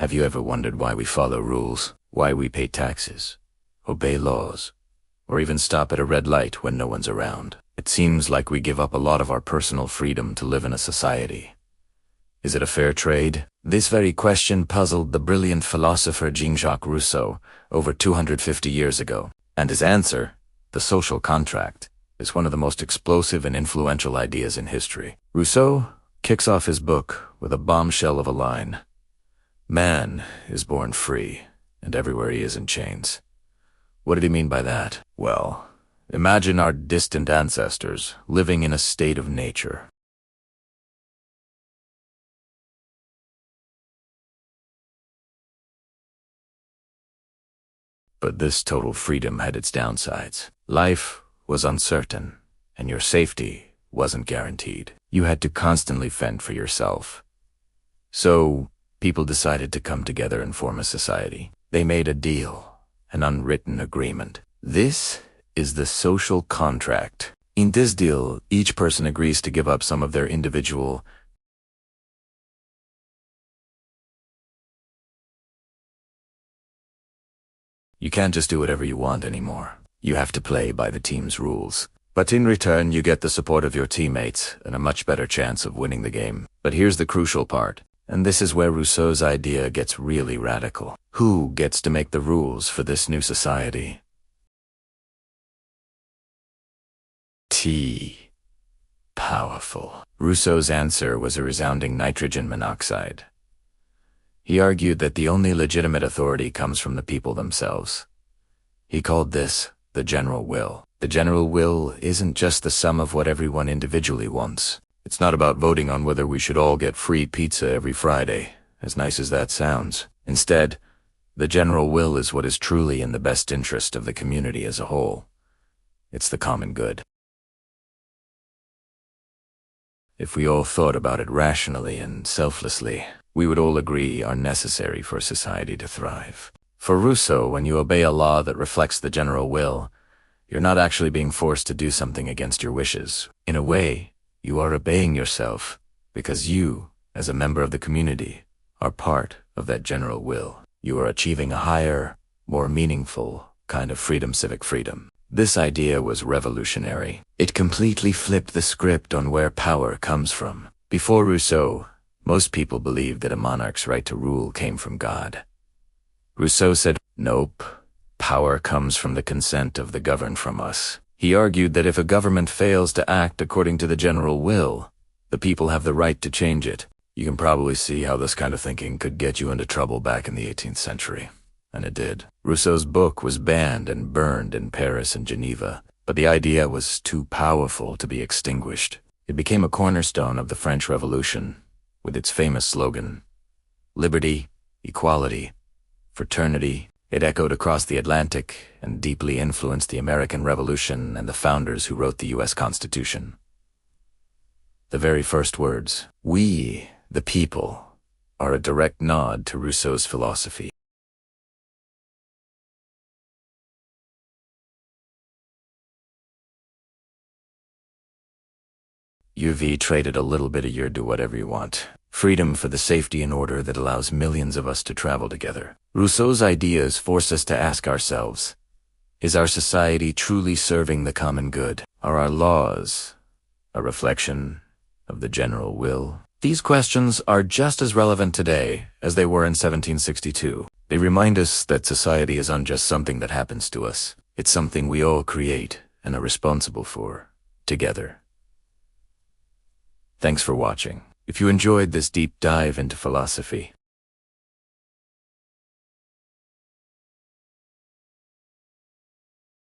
Have you ever wondered why we follow rules, why we pay taxes, obey laws, or even stop at a red light when no one's around? It seems like we give up a lot of our personal freedom to live in a society. Is it a fair trade? This very question puzzled the brilliant philosopher Jean-Jacques Rousseau over 250 years ago, and his answer, the social contract, is one of the most explosive and influential ideas in history. Rousseau kicks off his book with a bombshell of a line. Man is born free, and everywhere he is in chains. What did he mean by that? Well, imagine our distant ancestors living in a state of nature. But this total freedom had its downsides. Life was uncertain, and your safety wasn't guaranteed. You had to constantly fend for yourself. So, people decided to come together and form a society. They made a deal, an unwritten agreement. This is the social contract. In this deal, each person agrees to give up some of their individual You can't just do whatever you want anymore. You have to play by the team's rules. But in return, you get the support of your teammates and a much better chance of winning the game. But here's the crucial part, and this is where Rousseau's idea gets really radical. Who gets to make the rules for this new society? Powerful. Rousseau's answer was a resounding nitrogen monoxide. He argued that the only legitimate authority comes from the people themselves. He called this the general will. The general will isn't just the sum of what everyone individually wants. It's not about voting on whether we should all get free pizza every Friday, as nice as that sounds. Instead, the general will is what is truly in the best interest of the community as a whole. It's the common good. If we all thought about it rationally and selflessly, we would all agree are necessary for society to thrive. For Rousseau, when you obey a law that reflects the general will, you're not actually being forced to do something against your wishes. In a way, you are obeying yourself because you, as a member of the community, are part of that general will. You are achieving a higher, more meaningful kind of freedom, civic freedom. This idea was revolutionary. It completely flipped the script on where power comes from. Before Rousseau, most people believed that a monarch's right to rule came from God. Rousseau said, nope, power comes from the consent of the governed from us. He argued that if a government fails to act according to the general will, the people have the right to change it. You can probably see how this kind of thinking could get you into trouble back in the 18th century. And it did. Rousseau's book was banned and burned in Paris and Geneva, but the idea was too powerful to be extinguished. It became a cornerstone of the French Revolution, with its famous slogan, liberty, equality, fraternity. It echoed across the Atlantic and deeply influenced the American Revolution and the founders who wrote the U.S. Constitution. The very first words, we, the people, are a direct nod to Rousseau's philosophy. UV traded a little bit of your do whatever you want. Freedom for the safety and order that allows millions of us to travel together. Rousseau's ideas force us to ask ourselves, is our society truly serving the common good? Are our laws a reflection of the general will? These questions are just as relevant today as they were in 1762. They remind us that society isn't just something that happens to us. It's something we all create and are responsible for, together. Thanks for watching. If you enjoyed this deep dive into philosophy,